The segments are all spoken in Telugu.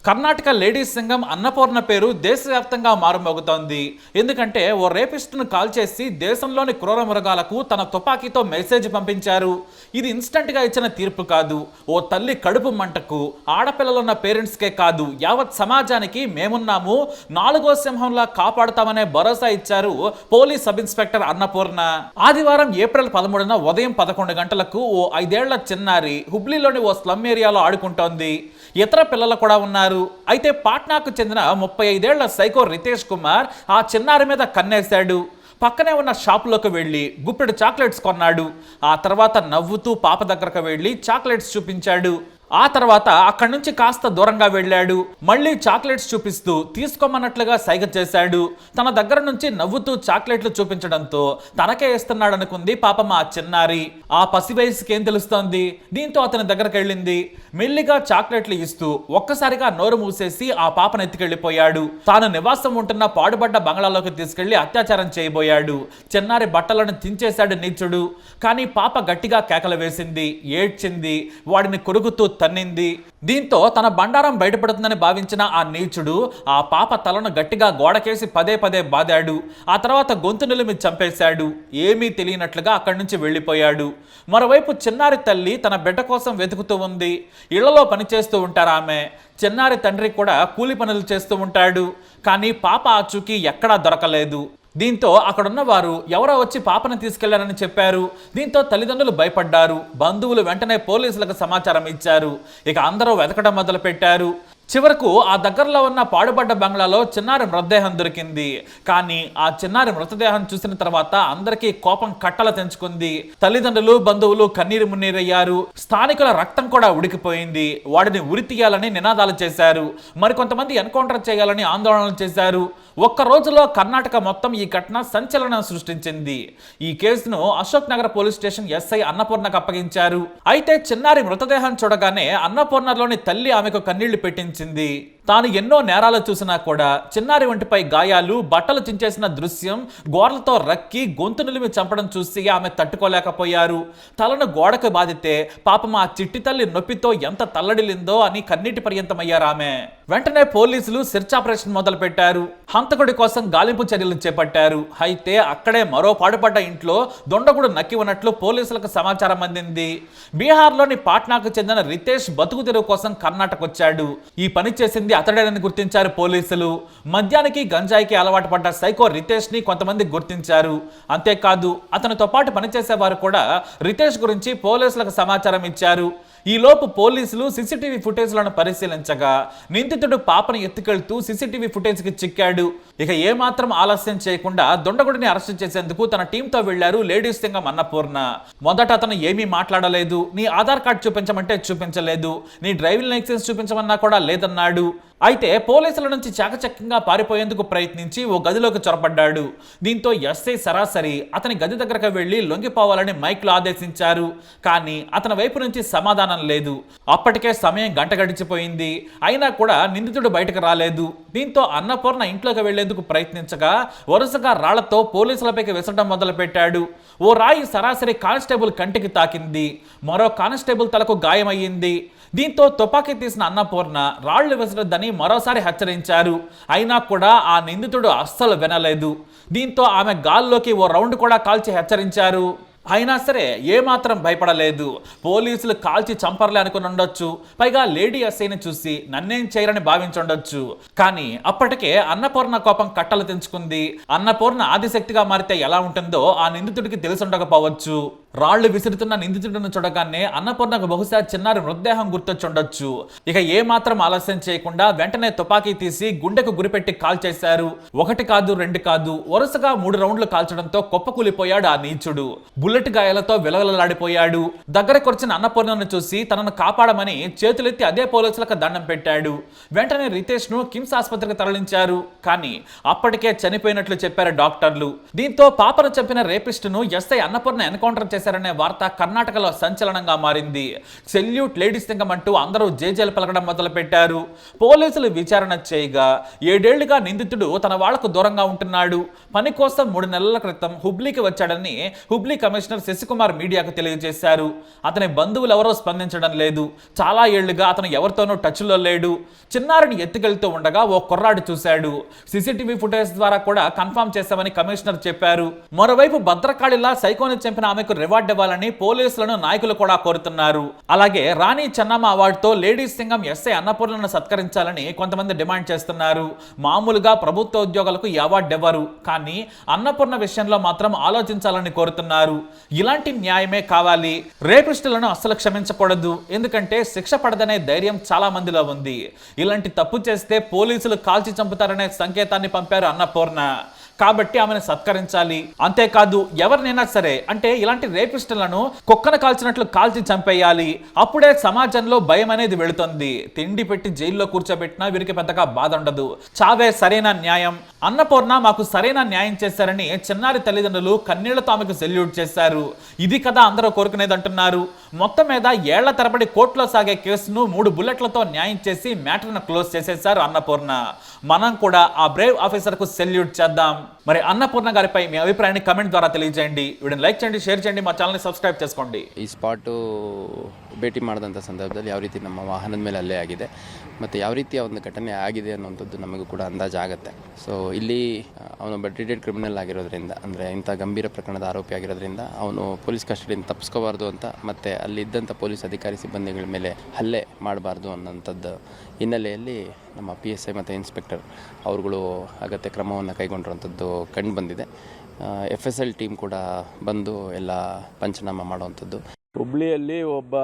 కర్ణాటక లేడీస్ సంఘం అన్నపూర్ణ పేరు దేశవ్యాప్తంగా మారుమోగుతోంది. ఎందుకంటే ఓ రేపిస్ట్ను కాల్ చేసి దేశంలోని క్రూర మృగాలకు తన తుపాకీతో మెసేజ్ పంపించారు. ఇది ఇన్స్టంట్గా ఇచ్చిన తీర్పు కాదు. ఓ తల్లి కడుపు మంటకు ఆడపిల్లలున్న పేరెంట్స్కే కాదు, యావత్ సమాజానికి మేమున్నాము, నాలుగో సింహంలా కాపాడుతామనే భరోసా ఇచ్చారు పోలీస్ సబ్ ఇన్స్పెక్టర్ అన్నపూర్ణ. ఆదివారం ఏప్రిల్ 13న ఉదయం 11 గంటలకు ఓ 5 ఏళ్ల చిన్నారి హుబ్లీలోని ఓ స్లమ్ ఏరియాలో ఆడుకుంటోంది. ఇతర పిల్లలు కూడా ఉన్నారు. అయితే పాట్నాకు చెందిన 35 ఏళ్ల సైకో రితేష్ కుమార్ ఆ చిన్నారి మీద కన్నేశాడు. పక్కనే ఉన్న షాపులోకి వెళ్ళి గుప్పెడు చాక్లెట్స్ కొన్నాడు. ఆ తర్వాత నవ్వుతూ పాప దగ్గరకు వెళ్ళి చాక్లెట్స్ చూపించాడు. ఆ తర్వాత అక్కడి నుంచి కాస్త దూరంగా వెళ్ళాడు. మళ్ళీ చాక్లెట్స్ చూపిస్తూ తీసుకోమన్నట్లుగా సైగ చేశాడు. తన దగ్గర నుంచి నవ్వుతూ చాక్లెట్లు చూపించడంతో తనకే ఇస్తున్నాడు అనుకుంది పాపం ఆ చిన్నారి. ఆ పసి వయసుకి ఏం తెలుస్తోంది? దీంతో అతని దగ్గరకు వెళ్ళింది. మెల్లిగా చాక్లెట్లు ఇస్తూ ఒక్కసారిగా నోరు మూసేసి ఆ పాపను ఎత్తుకెళ్లిపోయాడు. తాను నివాసం ఉంటున్న పాడుబడ్డ బంగ్లాలోకి తీసుకెళ్లి అత్యాచారం చేయబోయాడు. చిన్నారి బట్టలను చించేశాడు నీచుడు. కానీ పాప గట్టిగా కేకలు వేసింది, ఏడ్చింది, వాడిని కొరుకుతూ తన్నింది. దీంతో తన బండారం బయటపడుతుందని భావించిన ఆ నీచుడు ఆ పాప తలను గట్టిగా గోడకేసి పదే పదే బాదాడు. ఆ తర్వాత గొంతు నిలిమి చంపేశాడు. ఏమీ తెలియనట్లుగా అక్కడి నుంచి వెళ్ళిపోయాడు. మరోవైపు చిన్నారి తల్లి తన బిడ్డ కోసం వెతుకుతూ ఉంది. ఇళ్లలో పనిచేస్తూ ఉంటారు ఆమె. చిన్నారి తండ్రి కూడా కూలి పనులు చేస్తూ ఉంటాడు. కానీ పాప ఆచూకీ ఎక్కడా దొరకలేదు. దీంతో అక్కడున్న వారు ఎవరో వచ్చి పాపను తీసుకెళ్లారని చెప్పారు. దీంతో తల్లిదండ్రులు భయపడ్డారు. బంధువులు వెంటనే పోలీసులకు సమాచారం ఇచ్చారు. ఇక అందరూ వెతకడం మొదలు పెట్టారు. చివరకు ఆ దగ్గరలో ఉన్న పాడుబడ్డ బంగ్లాలో చిన్నారి మృతదేహం దొరికింది. కానీ ఆ చిన్నారి మృతదేహం చూసిన తర్వాత అందరికీ కోపం కట్టలు తెంచుకుంది. తల్లిదండ్రులు, బంధువులు కన్నీరు మున్నీరయ్యారు. స్థానికుల రక్తం కూడా ఉడికిపోయింది. వాడిని ఉరి తీయాలని నినాదాలు చేశారు. మరికొంతమంది ఎన్కౌంటర్ చేయాలని ఆందోళనలు చేశారు. ఒక్క రోజులో కర్ణాటక మొత్తం ఈ ఘటన సంచలనం సృష్టించింది. ఈ కేసును Ashok Nagar police station SI అన్నపూర్ణకు అప్పగించారు. అయితే చిన్నారి మృతదేహం చూడగానే అన్నపూర్ణలోని తల్లి ఆమెకు కన్నీళ్లు పెట్టించింది. తాను ఎన్నో నేరాలు చూసినా కూడా చిన్నారి ఒంటిపై గాయాలు, బట్టలు చించేసిన దృశ్యం, గోర్లతో రక్కి గొంతు నిలిమి చంపడం చూసి ఆమె తట్టుకోలేకపోయారు. తలను గోడకు బాధితే పాపం ఆ చిట్టి తల్లి నొప్పితో ఎంత తల్లడిల్లిందో అని కన్నీటి పర్యంతమయ్యారు ఆమె. వెంటనే పోలీసులు సెర్చ్ ఆపరేషన్ మొదలు పెట్టారు. హంతకుడి కోసం గాలింపు చర్యలు చేపట్టారు. అయితే అక్కడే మరో పాడుపడ్డ ఇంట్లో దొండగుడు నక్కి ఉన్నట్లు పోలీసులకు సమాచారం అందింది. బీహార్లోని పాట్నాకు చెందిన రితేష్ బతుకు తెరువు కోసం కర్ణాటక వచ్చాడు. ఈ పని చేసింది అతడేనని గుర్తించారు పోలీసులు. మద్యానికి, గంజాయికి అలవాటు పడ్డ సైకో రితేష్ ని కొంతమంది గుర్తించారు. అంతేకాదు అతనితో పాటు పనిచేసేవారు కూడా రితేష్ గురించి పోలీసులకు సమాచారం ఇచ్చారు. ఈలోపు పోలీసులు సీసీటీవీ ఫుటేజ్లను పరిశీలించగా నిందితుడు పాపను ఎత్తుకెళ్తూ సీసీటీవీ ఫుటేజ్కి చిక్కాడు. ఇక ఏమాత్రం ఆలస్యం చేయకుండా దొండగుడిని అరెస్టు చేసేందుకు తన టీంతో వెళ్లారు లేడీస్ సంఘం అన్నపూర్ణ. మొదట అతను ఏమీ మాట్లాడలేదు. నీ ఆధార్ కార్డు చూపించమంటే చూపించలేదు. నీ డ్రైవింగ్ లైసెన్స్ చూపించమన్నా కూడా లేదన్నాడు. అయితే పోలీసుల నుంచి చాకచక్యంగా పారిపోయేందుకు ప్రయత్నించి ఓ గదిలోకి చొరబడ్డాడు. దీంతో ఎస్ఐ సరాసరి అతని గది దగ్గరకు వెళ్లి లొంగిపోవాలని మైక్లో ఆదేశించారు. కానీ అతని వైపు నుంచి సమాధానం లేదు. అప్పటికే సమయం గంట గడిచిపోయింది. అయినా కూడా నిందితుడు బయటకు రాలేదు. దీంతో అన్నపూర్ణ ఇంట్లోకి వెళ్లేందుకు ప్రయత్నించగా వరుసగా రాళ్లతో పోలీసులపైకి విసరడం మొదలు పెట్టాడు. ఓ రాయి సరాసరి కానిస్టేబుల్ కంటికి తాకింది. మరో కానిస్టేబుల్ తలకు గాయమయ్యింది. దీంతో తుపాకీ తీసిన అన్నపూర్ణ రాళ్లు విసరొద్దని మరోసారి హెచ్చరించారు. అయినా కూడా ఆ నిందితుడు అస్సలు వినలేదు. దీంతో ఆమె గాల్లోకి ఓ రౌండ్ కూడా కాల్చి హెచ్చరించారు. అయినా సరే ఏమాత్రం భయపడలేదు. పోలీసులు కాల్చి చంపర్లే అనుకుని ఉండొచ్చు. పైగా లేడీ ఎస్ఐని చూసి నన్నేం చేయరని భావించుండొచ్చు. కానీ అప్పటికే అన్నపూర్ణ కోపం కట్టలు తెంచుకుంది. అన్నపూర్ణ ఆదిశక్తిగా మారితే ఎలా ఉంటుందో ఆ నిందితుడికి తెలిసుండకపోవచ్చు. రాళ్లు విసురుతున్న నిందితుడిని చూడగానే అన్నపూర్ణకు బహుశా చిన్నారి మృతదేహం గుర్తొచ్చుండొచ్చు. ఇక ఏమాత్రం ఆలస్యం చేయకుండా వెంటనే తుపాకీ తీసి గుండెకు గురిపెట్టి కాల్ చేశారు. 1 కాదు 2 కాదు, వరుసగా 3 రౌండ్లు కాల్చడంతో కుప్పకూలిపోయాడు ఆ నీచుడు. బుల్లెట్ గాయాలతో విలవలలాడిపోయాడు. దగ్గరకు వచ్చిన అన్నపూర్ణను చూసి తనను కాపాడమని చేతులెత్తి అదే పోలీసులకు దండం పెట్టాడు. వెంటనే రితేష్ ను కిమ్స్ ఆసుపత్రికి తరలించారు. కానీ అప్పటికే చనిపోయినట్లు చెప్పారు డాక్టర్లు. దీంతో పాపను చంపిన రేపిస్టును ఎస్ఐ అన్నపూర్ణ ఎన్కౌంటర్ చేసి చేశారనే వార్త కర్ణాటకలో సంచలనంగా మారింది. సెల్యూట్ లేడీస్ సింగం అంటూ అందరూ జేజేలు పలకడం మొదలుపెట్టారు. పోలీసులు విచారణ చేయగా 7 ఏళ్లుగా నిందితుడు తన వాళ్లకు దూరంగా ఉంటున్నాడు. పని కోసం 3 నెలల క్రితం హుబ్లీకి వచ్చాడని హుబ్లీ కమిషనర్ శశికుమార్ మీడియాకు తెలియజేశారు. అతని బంధువులు ఎవరో స్పందించడం లేదు. చాలా ఏళ్లుగా అతను ఎవరితోనూ టచ్లో లేడు. చిన్నారిని ఎత్తుకెళ్తూ ఉండగా ఓ కుర్రాడు చూశాడు. సీసీటీవీ ఫుటేజ్ ద్వారా కూడా కన్ఫర్మ్ చేశామని కమిషనర్ చెప్పారు. మరోవైపు భద్రకాళిలా సైకోని చంపిన ఆమెకు రివార్డు ఇవ్వాలని పోలీసులను నాయకులు కూడా కోరుతున్నారు. అలాగే రాణి చెన్నమ్మ అవార్డుతో లేడీస్ సింగం ఎస్ఐ అన్నపూర్ణను సత్కరించాలని కొంతమంది డిమాండ్ చేస్తున్నారు. మామూలుగా ప్రభుత్వ ఉద్యోగులకు ఈ అవార్డు ఇవ్వరు, కానీ అన్నపూర్ణ విషయంలో మాత్రం ఆలోచించాలని కోరుతున్నారు. ఇలాంటి న్యాయమే కావాలి. రేపిస్టులను అస్సలు క్షమించకూడదు. ఎందుకంటే శిక్ష పడదనే ధైర్యం చాలా మందిలో ఉంది. ఇలాంటి తప్పు చేస్తే పోలీసులు కాల్చి చంపుతారనే సంకేతాన్ని పంపారు అన్నపూర్ణ. కాబట్టి ఆమెను సత్కరించాలి. అంతేకాదు ఎవరినైనా సరే, అంటే ఇలాంటి రేపిస్టులను కుక్కను కాల్చినట్లు కాల్చి చంపేయాలి. అప్పుడే సమాజంలో భయం అనేది వెళుతుంది. తిండి పెట్టి జైల్లో కూర్చోబెట్టినా వీరికి పెద్దగా బాధ ఉండదు. చావే సరైన న్యాయం. అన్నపూర్ణ మాకు సరైన న్యాయం చేశారని చిన్నారి తల్లిదండ్రులు కన్నీళ్లతో ఆమెకు సెల్యూట్ చేశారు. ఇది కదా అందరూ కోరుకునేది అంటున్నారు. మొత్తం మీద ఏళ్ల తరబడి కోర్టులో సాగే కేసును 3 బుల్లెట్లతో న్యాయం చేసి మ్యాటర్ను క్లోజ్ చేసేశారు అన్నపూర్ణ. మనం కూడా ఆ బ్రేవ్ ఆఫీసర్కు సెల్యూట్ చేద్దాం. మరి అన్నపూర్ణ గారిపై మీ అభిప్రాయాన్ని కమెంట్ ద్వారా తెలియజేయండి. వీడియోని లైక్ చేయండి, షేర్ చేయండి, మా ಚಾನಲ್ని ಸಬ್ಸ್ಕ್ರೈಬ್ చేసుకోండి. ಈ ಸ್ಪಾಟು ಭೇಟಿ ಮಾಡಿದಂಥ ಸಂದರ್ಭದಲ್ಲಿ ಯಾವ ರೀತಿ ನಮ್ಮ ವಾಹನದ ಮೇಲೆ ಹಲ್ಲೆ ಆಗಿದೆ ಮತ್ತು ಯಾವ ರೀತಿಯ ಒಂದು ಘಟನೆ ಆಗಿದೆ ಅನ್ನುವಂಥದ್ದು ನಮಗೂ ಕೂಡ ಅಂದಾಜಾಗುತ್ತೆ. ಸೊ ಇಲ್ಲಿ ಅವನೊಬ್ಬ ಟ್ರೀಟೆಡ್ ಕ್ರಿಮಿನಲ್ ಆಗಿರೋದ್ರಿಂದ, ಅಂದರೆ ಇಂಥ ಗಂಭೀರ ಪ್ರಕರಣದ ಆರೋಪಿ ಆಗಿರೋದ್ರಿಂದ ಅವನು ಪೊಲೀಸ್ ಕಸ್ಟಡಿಯಿಂದ ತಪ್ಪಿಸ್ಕೋಬಾರ್ದು ಅಂತ, ಮತ್ತು ಅಲ್ಲಿದ್ದಂಥ ಪೊಲೀಸ್ ಅಧಿಕಾರಿ ಸಿಬ್ಬಂದಿಗಳ ಮೇಲೆ ಹಲ್ಲೆ ಮಾಡಬಾರ್ದು ಅನ್ನೋಂಥದ್ದು ಹಿನ್ನೆಲೆಯಲ್ಲಿ ನಮ್ಮ PSI ಮತ್ತು ಇನ್ಸ್ಪೆಕ್ಟರ್ ಅವರುಗಳು ಅಗತ್ಯ ಕ್ರಮವನ್ನು ಕೈಗೊಂಡಿರುವಂಥದ್ದು ಕಂಡು ಬಂದಿದೆ. FSL ಟೀಮ್ ಕೂಡ ಬಂದು ಎಲ್ಲ ಪಂಚನಾಮ ಮಾಡುವಂಥದ್ದು. ಹುಬ್ಳಿಯಲ್ಲಿ ಒಬ್ಬ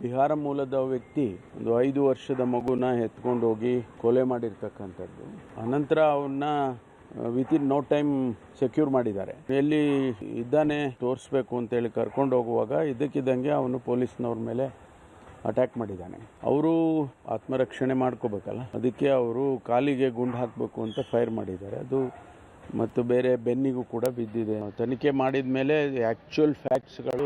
ಬಿಹಾರ ಮೂಲದ ವ್ಯಕ್ತಿ ಒಂದು 5 ವರ್ಷದ ಮಗುನ ಎತ್ಕೊಂಡು ಹೋಗಿ ಕೊಲೆ ಮಾಡಿರ್ತಕ್ಕಂಥದ್ದು. ಅನಂತರ ಅವನ್ನ ವಿತಿನ್ ನೋ ಟೈಮ್ ಸೆಕ್ಯೂರ್ ಮಾಡಿದ್ದಾರೆ. ಎಲ್ಲಿ ಇದ್ದಾನೆ ತೋರಿಸ್ಬೇಕು ಅಂತೇಳಿ ಕರ್ಕೊಂಡು ಹೋಗುವಾಗ ಇದ್ದಕ್ಕಿದ್ದಂಗೆ ಅವನು ಪೊಲೀಸ್ನವ್ರ ಮೇಲೆ ಅಟ್ಯಾಕ್ ಮಾಡಿದ್ದಾನೆ. ಅವರು ಆತ್ಮರಕ್ಷಣೆ ಮಾಡ್ಕೋಬೇಕಲ್ಲ, ಅದಕ್ಕೆ ಅವರು ಕಾಲಿಗೆ ಗುಂಡು ಹಾಕಬೇಕು ಅಂತ ಫೈರ್ ಮಾಡಿದ್ದಾರೆ. ಅದು ಮತ್ತು ಬೇರೆ ಬೆನ್ನಿಗೂ ಕೂಡ ಬಿದ್ದಿದೆ. ತನಿಖೆ ಮಾಡಿದ ಮೇಲೆ ಆ್ಯಕ್ಚುಯಲ್ ಫ್ಯಾಕ್ಟ್ಸ್ಗಳು